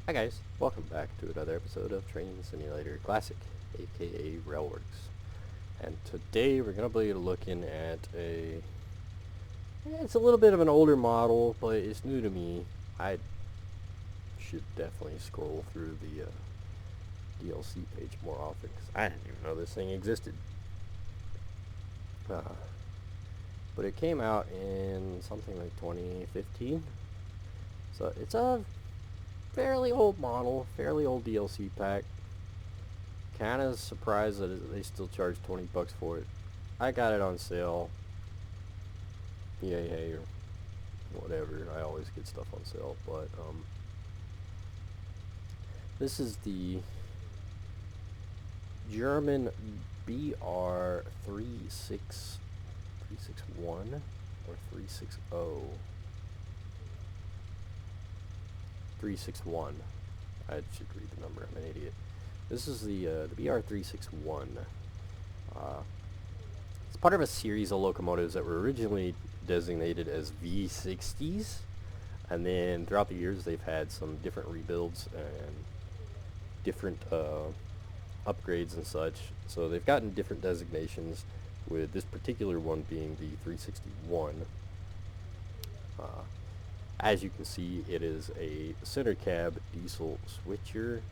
Hi guys, welcome back to another episode of Train Simulator Classic, aka Railworks. And today we're going to be looking at it's a little bit of an older model, but it's new to me. I should definitely scroll through the DLC page more often, because I didn't even know this thing existed. But it came out in something like 2015, so it's a fairly old model, fairly old DLC pack. Kind of surprised that they still charge 20 bucks for it. I got it on sale. Yay or whatever. I always get stuff on sale, but this is the German BR361 or 360. 361. I should read the number. I'm an idiot. This is the BR361. It's part of a series of locomotives that were originally designated as V60s, and then throughout the years they've had some different rebuilds and different upgrades and such. So they've gotten different designations, with this particular one being the 361. As you can see, it is a center cab diesel switcher.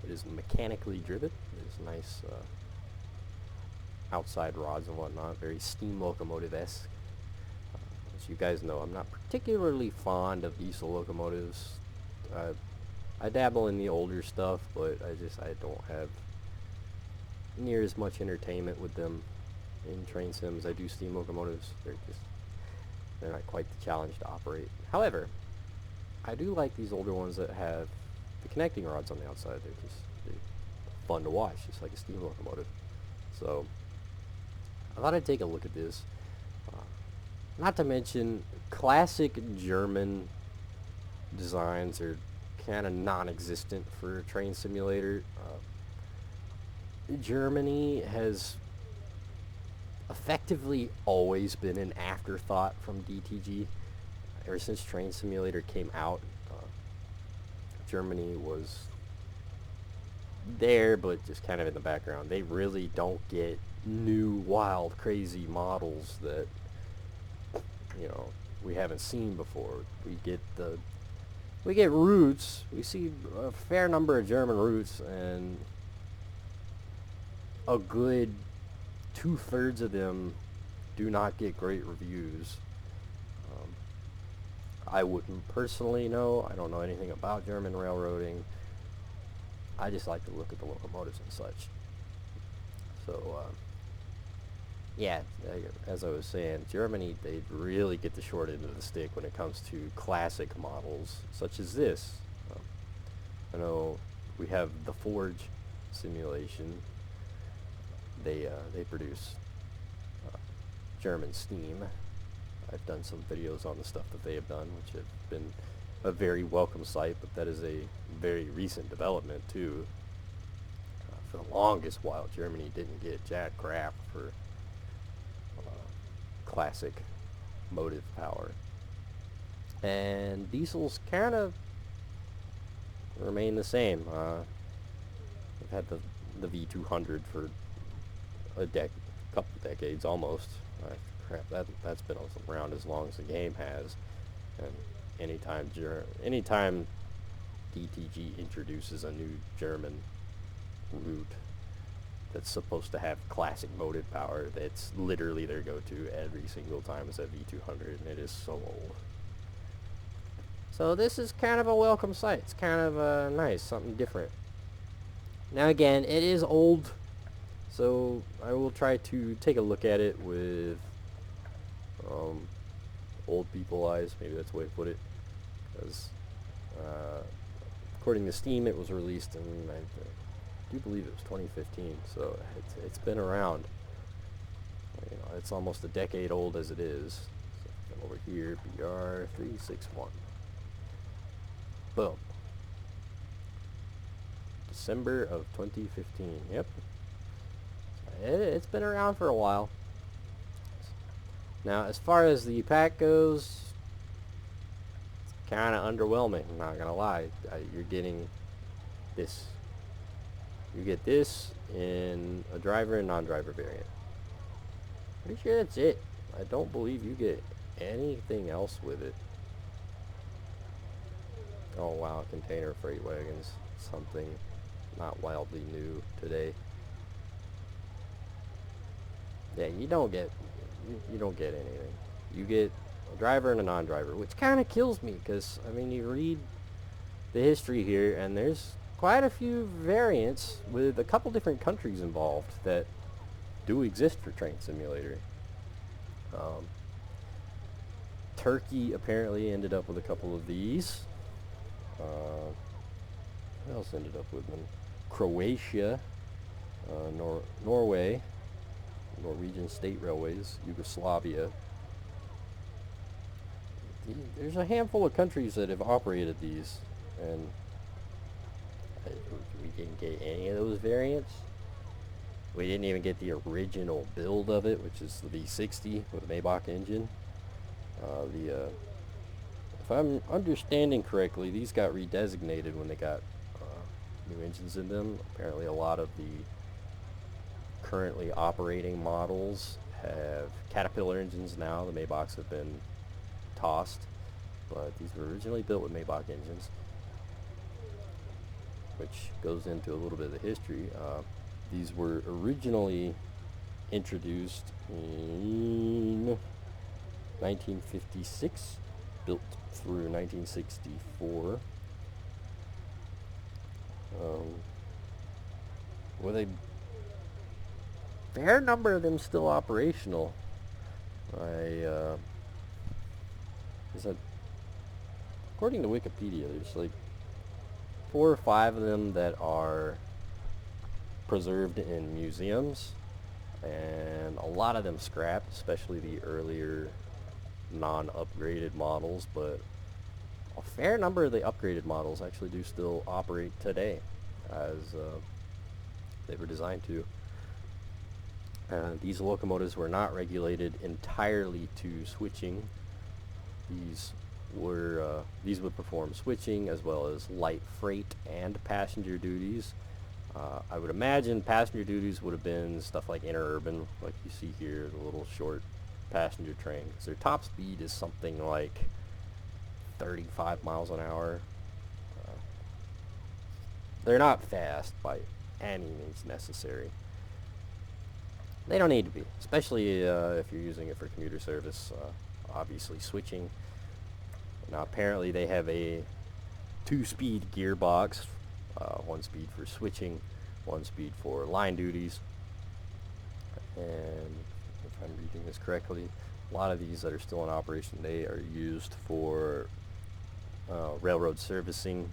It is mechanically driven. There's nice outside rods and whatnot, very steam locomotive-esque. As you guys know, I'm not particularly fond of diesel locomotives. I dabble in the older stuff, but I don't have near as much entertainment with them in train sims. I do steam locomotives. They're not quite the challenge to operate. However, I do like these older ones that have the connecting rods on the outside. They're fun to watch, just like a steam locomotive. So I thought I'd take a look at this. Not to mention, classic German designs are kind of non-existent for a train simulator. Germany has effectively always been an afterthought from DTG. Ever since Train Simulator came out, Germany was there, but just kind of in the background. They really don't get new, wild, crazy models that, we haven't seen before. We get routes. We see a fair number of German routes, and a good 2/3 of them do not get great reviews. I wouldn't personally know. I don't know anything about German railroading. I just like to look at the locomotives and such. So, yeah, as I was saying, Germany, they really get the short end of the stick when it comes to classic models, such as this. I know we have the Forge simulation. They produce German steam. I've done some videos on the stuff that they have done, which have been a very welcome sight, but that is a very recent development too. For the longest while, Germany didn't get jack crap for classic motive power. And diesels kind of remain the same. We've had the V200 for a couple decades almost. Crap, that's been around as long as the game has. And anytime DTG introduces a new German route that's supposed to have classic motive power, that's literally their go-to every single time. Is that V200, and it is so old. So this is kind of a welcome sight. It's kind of nice, something different. Now again, it is old, so I will try to take a look at it with old people eyes. Maybe that's the way to put it. Because according to Steam, it was released in, I do believe it was 2015. So it's been around. It's almost a decade old as it is. So over here, BR361. Boom. December of 2015. Yep. It's been around for a while. Now, as far as the pack goes, kind of underwhelming, I'm not gonna lie. You're getting this. You get this in a driver and non-driver variant. Pretty sure that's it. I don't believe you get anything else with it. Oh wow, container freight wagons. Something not wildly new today. Yeah, you don't get anything. You get a driver and a non-driver, which kind of kills me because I mean you read the history here and there's quite a few variants with a couple different countries involved that do exist for Train Simulator. Turkey apparently ended up with a couple of these. What else ended up with them? Croatia, Norway, Norwegian State Railways, Yugoslavia. There's a handful of countries that have operated these, and we didn't get any of those variants. We didn't even get the original build of it, which is the V60 with a Maybach engine. If I'm understanding correctly, these got redesignated when they got new engines in them. Apparently a lot of the currently operating models have Caterpillar engines now. The Maybachs have been tossed, but these were originally built with Maybach engines, which goes into a little bit of the history. These were originally introduced in 1956, built through 1964, with a fair number of them still operational. According to Wikipedia, there's like 4 or 5 of them that are preserved in museums, and a lot of them scrapped, especially the earlier non-upgraded models, but a fair number of the upgraded models actually do still operate today as they were designed to. These locomotives were not regulated entirely to switching. These would perform switching as well as light freight and passenger duties. I would imagine passenger duties would have been stuff like interurban, like you see here, the little short passenger train, because their top speed is something like 35 miles an hour. They're not fast by any means necessary. They don't need to be, especially if you're using it for commuter service. Obviously switching. Now apparently they have a 2-speed gearbox, 1 speed for switching, 1 speed for line duties. And if I'm reading this correctly, a lot of these that are still in operation, they are used for railroad servicing,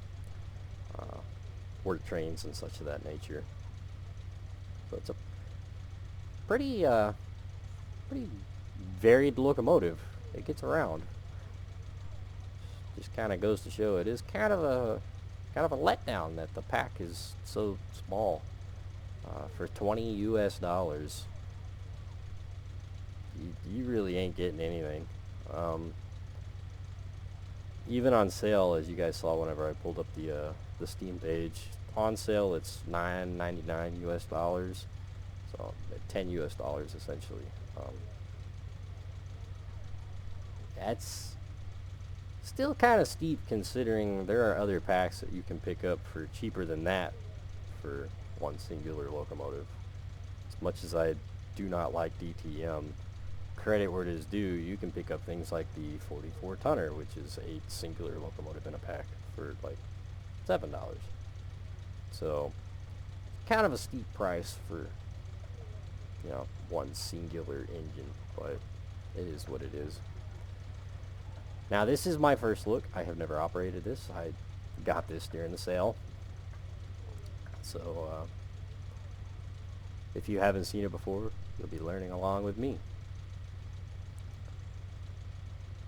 work trains and such of that nature. So it's a pretty varied locomotive. It gets around. Just kind of goes to show it is kind of a letdown that the pack is so small. For $20 US, you really ain't getting anything. Even on sale, as you guys saw whenever I pulled up the Steam page, on sale it's $9.99 US, so $10 US essentially. That's still kind of steep considering there are other packs that you can pick up for cheaper than that for one singular locomotive. As much as I do not like DTM, credit where it is due, you can pick up things like the 44 tonner, which is a singular locomotive in a pack for like $7. So kind of a steep price for, you know, one singular engine, but it is what it is. Now this is my first look. I have never operated this. I got this during the sale. So if you haven't seen it before, you'll be learning along with me.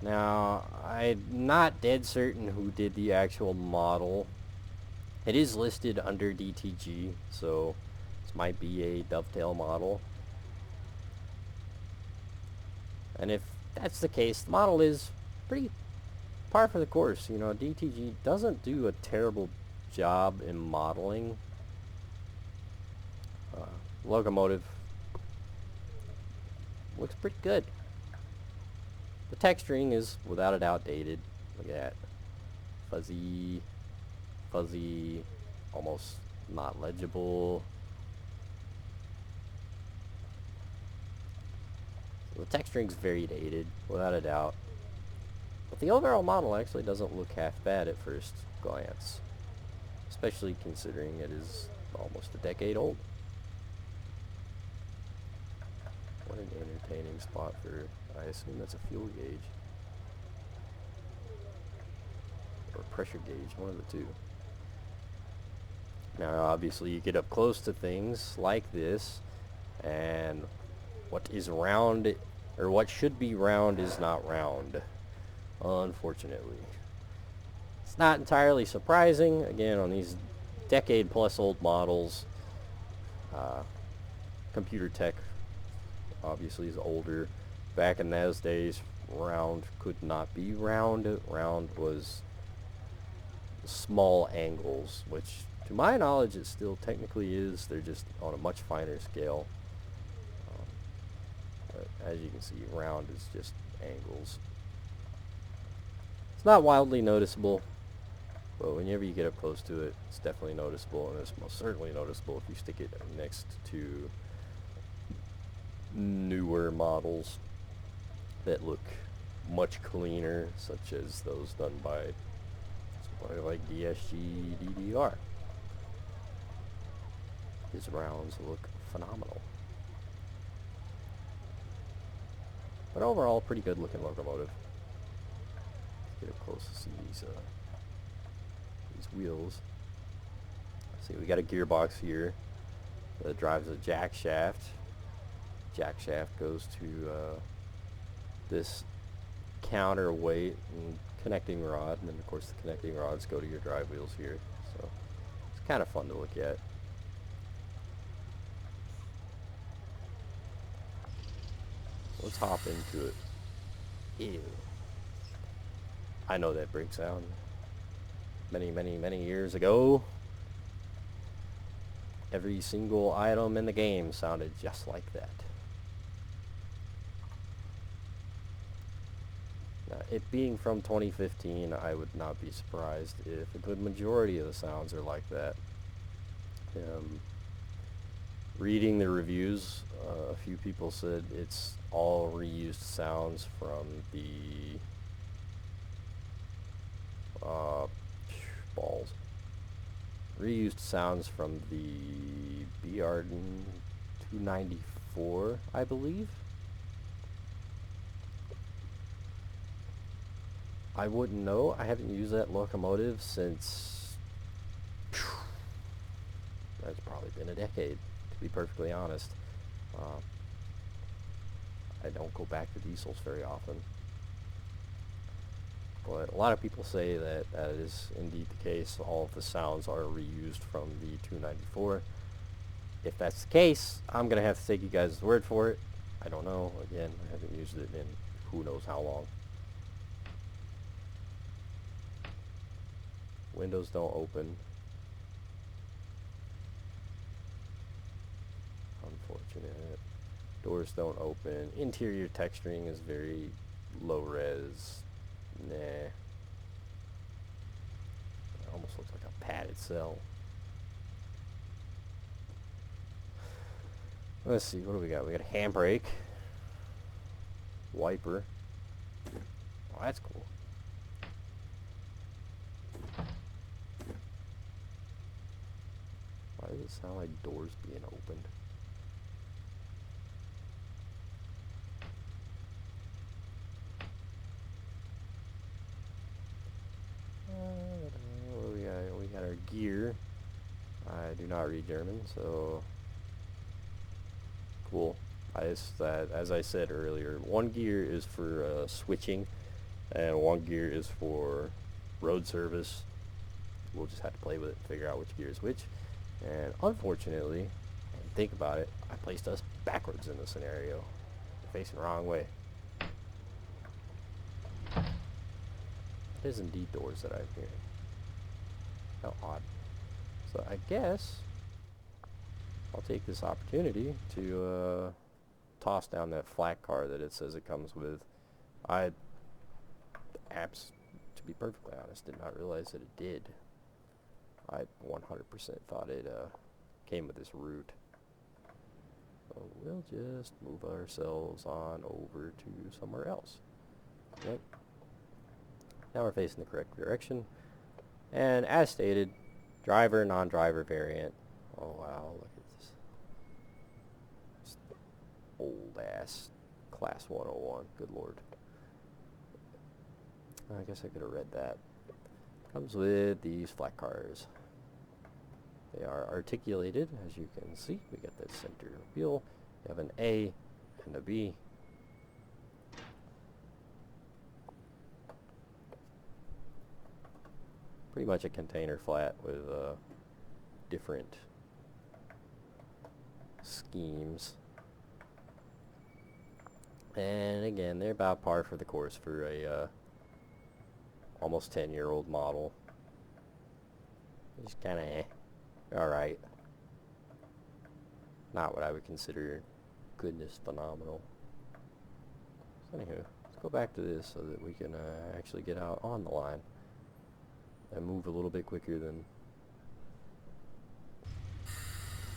Now, I'm not dead certain who did the actual model. It is listed under DTG, so this might be a dovetail model. And if that's the case, the model is pretty par for the course. You know, DTG doesn't do a terrible job in modeling. Locomotive looks pretty good. The texturing is without a doubt dated. Look at that. Fuzzy, fuzzy, almost not legible. So the texturing's very dated, without a doubt. But the overall model actually doesn't look half bad at first glance. Especially considering it is almost a decade old. What an entertaining spot for, I assume that's a fuel gauge. Or pressure gauge, one of the two. Now obviously you get up close to things like this, and what is round, or what should be round, is not round, unfortunately. It's not entirely surprising, again, on these decade plus old models. Computer tech obviously is older. Back in those days, round could not be round. Round was small angles, which to my knowledge it still technically is. They're just on a much finer scale. But as you can see, round is just angles. It's not wildly noticeable, but whenever you get up close to it, it's definitely noticeable, and it's most certainly noticeable if you stick it next to newer models that look much cleaner, such as those done by somebody like DSG DDR. His rounds look phenomenal. But overall, pretty good looking locomotive. Get up close to see these wheels. See, we got a gearbox here that drives a jack shaft. Jack shaft goes to this counterweight and connecting rod, and then of course the connecting rods go to your drive wheels here. So it's kind of fun to look at. Let's hop into it. Ew. I know that brake sound. Many years ago, every single item in the game sounded just like that. Now, it being from 2015, I would not be surprised if a good majority of the sounds are like that. Reading the reviews, a few people said it's all reused sounds from the reused sounds from the BR361, I believe. I wouldn't know. I haven't used that locomotive since, that's probably been a decade, to be perfectly honest. I don't go back to diesels very often. But a lot of people say that that is indeed the case. All of the sounds are reused from the 294. If that's the case, I'm going to have to take you guys' word for it. I don't know. Again, I haven't used it in who knows how long. Windows don't open. Unfortunate. Doors don't open. Interior texturing is very low res. Nah. It almost looks like a padded cell. Let's see, what do we got? We got a handbrake. Wiper. Oh, that's cool. Why does it sound like doors being opened? What do we got? We got our gear. I do not read German, so cool. As I said earlier, one gear is for switching, and one gear is for road service. We'll just have to play with it and figure out which gear is which. And unfortunately, and think about it, I placed us backwards in the scenario. We're facing the wrong way. It is indeed doors that I'm hearing. How odd. So I guess I'll take this opportunity to toss down that flat car that it says it comes with. I, to be perfectly honest, did not realize that it did. I 100% thought it came with this route. So we'll just move ourselves on over to somewhere else. Yep. Now we're facing the correct direction. And as stated, driver, non-driver variant. Oh wow, look at this. Just old ass class 101, good lord. I guess I could have read that. Comes with these flat cars. They are articulated, as you can see. We got the center wheel. You have an A and a B. Pretty much a container flat with different schemes. And again, they're about par for the course for a almost 10-year-old model. Just kind of alright. Not what I would consider goodness phenomenal. So anywho, let's go back to this so that we can actually get out on the line and move a little bit quicker than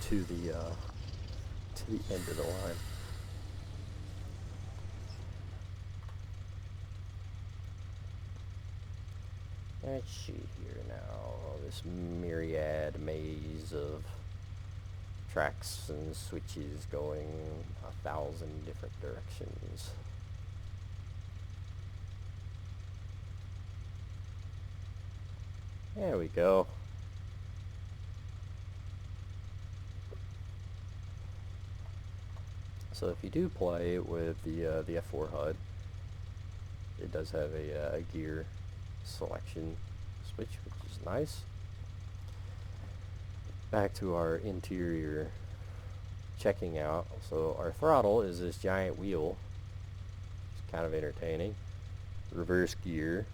to the end of the line. Let's see here now, this myriad maze of tracks and switches going 1,000 different directions. There we go. So if you do play with the F4 HUD, it does have a gear selection switch, which is nice. Back to our interior checking out. So our throttle is this giant wheel. It's kind of entertaining. Reverse gear,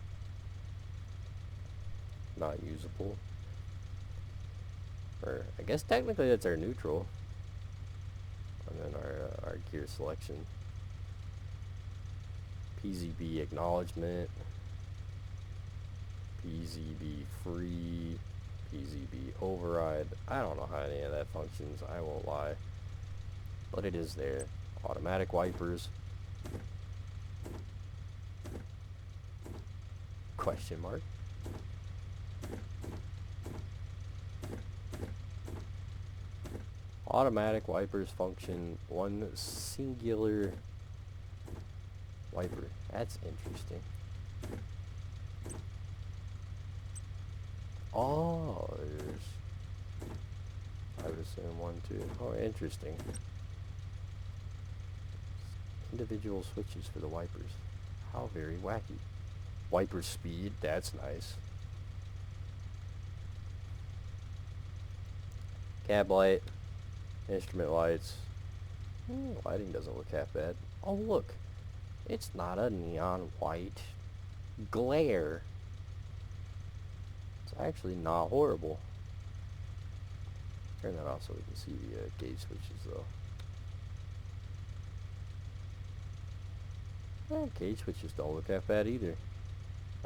not usable. Or I guess technically that's our neutral. And then our gear selection. PZB acknowledgement. PZB free. PZB override. I don't know how any of that functions, I won't lie. But it is there. Automatic wipers. Question mark. Automatic wipers function one singular wiper. That's interesting. Oh, there's, I would assume 1, 2. Oh, interesting. Individual switches for the wipers. How very wacky. Wiper speed, that's nice. Cab light, instrument lights. Lighting doesn't look half bad. Oh look, it's not a neon white glare. It's actually not horrible. Turn that off so we can see the gauge switches though. Gauge switches don't look half bad either.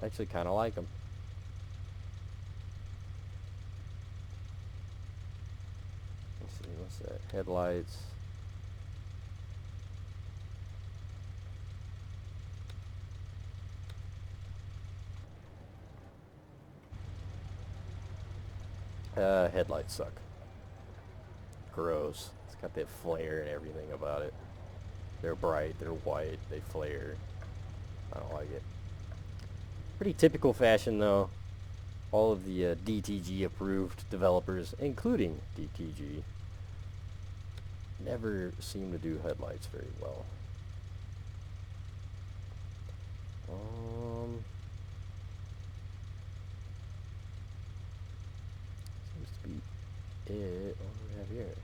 I actually kind of like them. Let's see, what's that? Headlights. Headlights suck. Gross. It's got that flare and everything about it. They're bright, they're white, they flare. I don't like it. Pretty typical fashion though. All of the DTG approved developers, including DTG, never seem to do headlights very well. Seems to be it. What do we have here?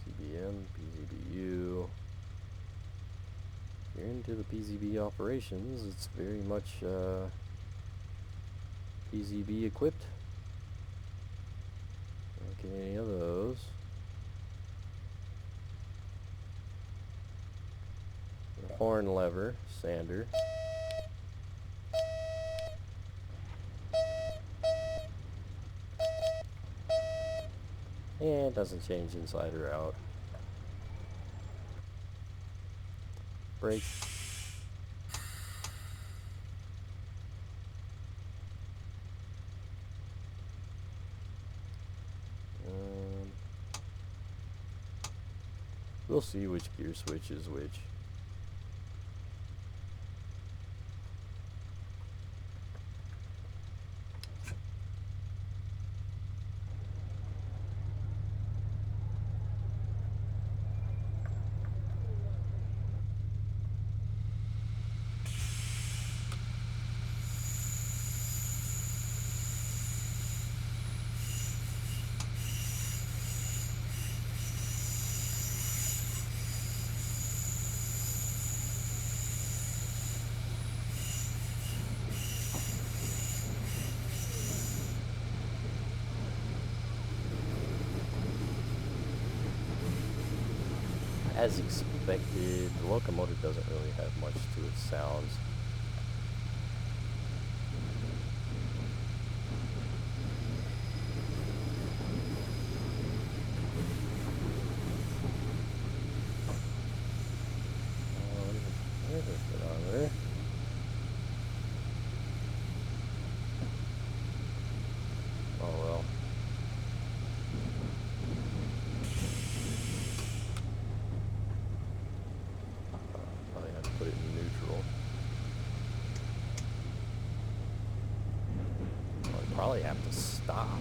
CBM, PZBU. If you're into the PZB operations, it's very much PZB equipped. Don't get any of those. The horn lever, sander. And it doesn't change inside or out. Brake. We'll see which gear switch is which. As expected, the locomotive doesn't really have much to its sounds. Oh well. Probably have to put it in neutral. I'll probably have to stop.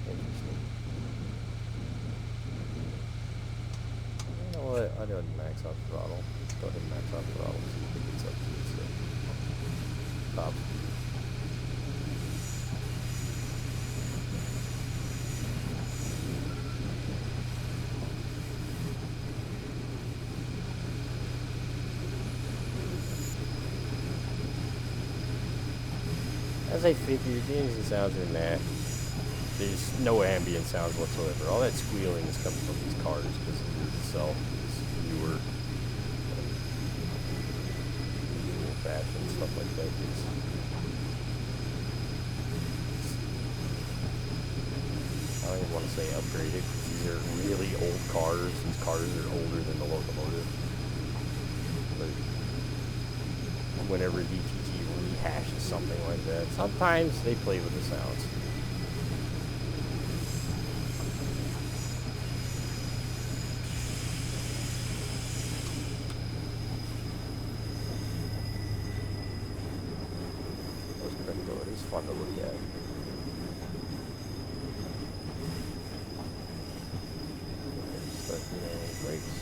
Interesting. You know what? I'll go ahead and max out the throttle. Let's go ahead and max out the throttle and see if it gets up to its top speed. As I figured, the engine sounds are nah. There's no ambient sounds whatsoever. All that squealing is coming from these cars because the group itself is newer, old fashioned stuff like that. I don't even want to say upgraded because these are really old cars. These cars are older than the locomotive. But whenever DTG rehashes something like that, sometimes they play with the sounds. Those crypto, it is fun to look at. Start doing brakes.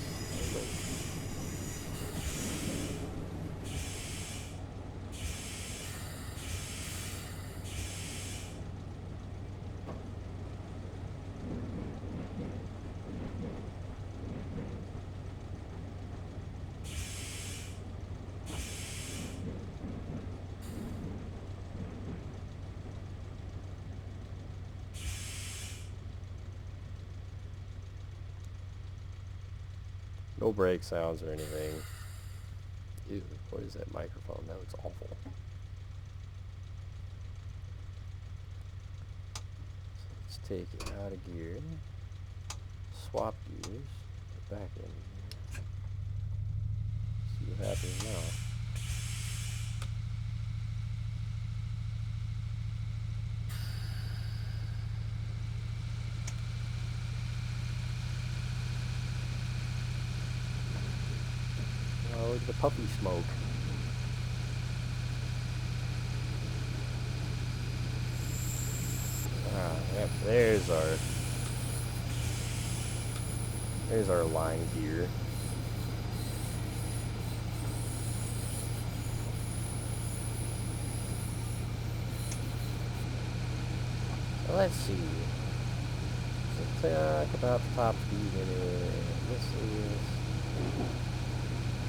No brake sounds or anything. Ew, what is that microphone? That looks awful. So let's take it out of gear. Swap gears. Put it back in here. See what happens now. Oh, look at the puffy smoke. Ah, yep, there's our line gear. Well, let's see. Let's talk about the top speed anyway. This is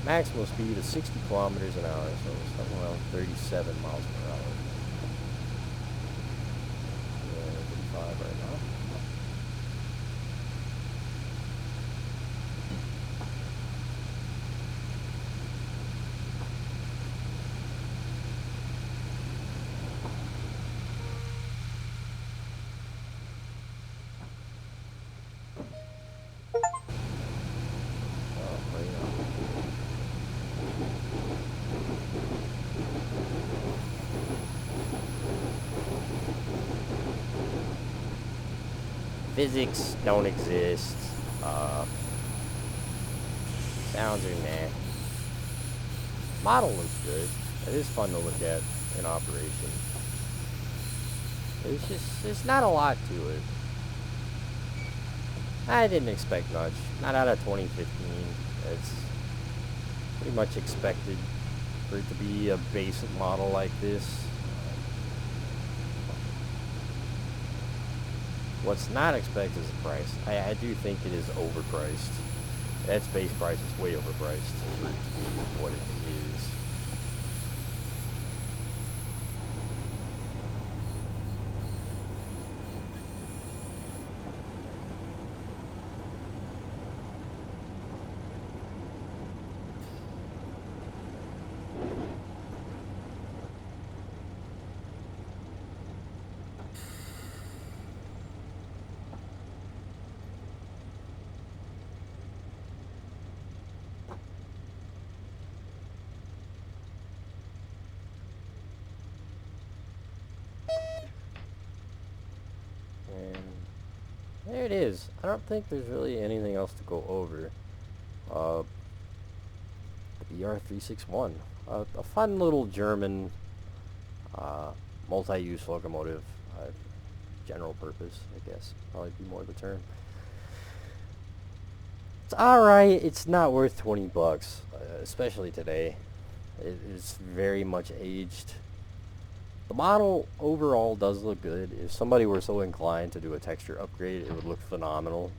maximum speed of 60 kilometers an hour, so something around 37 miles per hour. alive right now. Oh, right now. Physics don't exist. Sounds are meh. Model looks good. It is fun to look at in operation. There's not a lot to it. I didn't expect much. Not out of 2015. It's pretty much expected for it to be a basic model like this. What's not expected is the price. I do think it is overpriced. Its base price is way overpriced for it to be what it is. And there it is. I don't think there's really anything else to go over. The BR361. A fun little German multi-use locomotive. General purpose, I guess. Probably be more the term. It's alright. It's not worth 20 bucks, especially today. It is very much aged. The model overall does look good. If somebody were so inclined to do a texture upgrade, it would look phenomenal.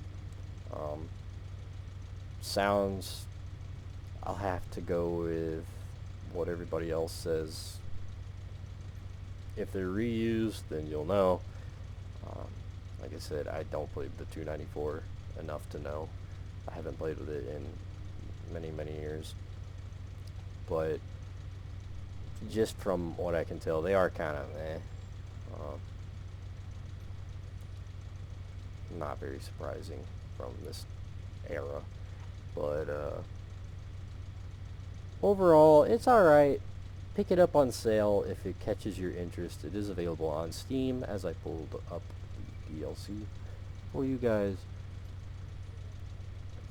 Sounds, I'll have to go with what everybody else says. If they're reused, then you'll know. Like I said, I don't play the 294 enough to know. I haven't played with it in many years. But just from what I can tell, they are kind of not very surprising from this era. But overall, it's alright. Pick it up on sale if it catches your interest. It is available on Steam as I pulled up the DLC for you guys.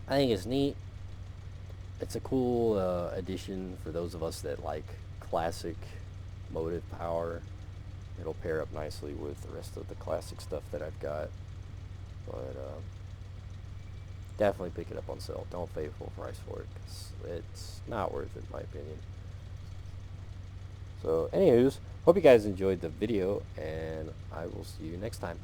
I think it's neat. It's a cool addition for those of us that like classic motive power. It'll pair up nicely with the rest of the classic stuff that I've got. But definitely pick it up on sale. Don't pay full price for it, because it's not worth it in my opinion. So anywhoos, hope you guys enjoyed the video, and I will see you next time.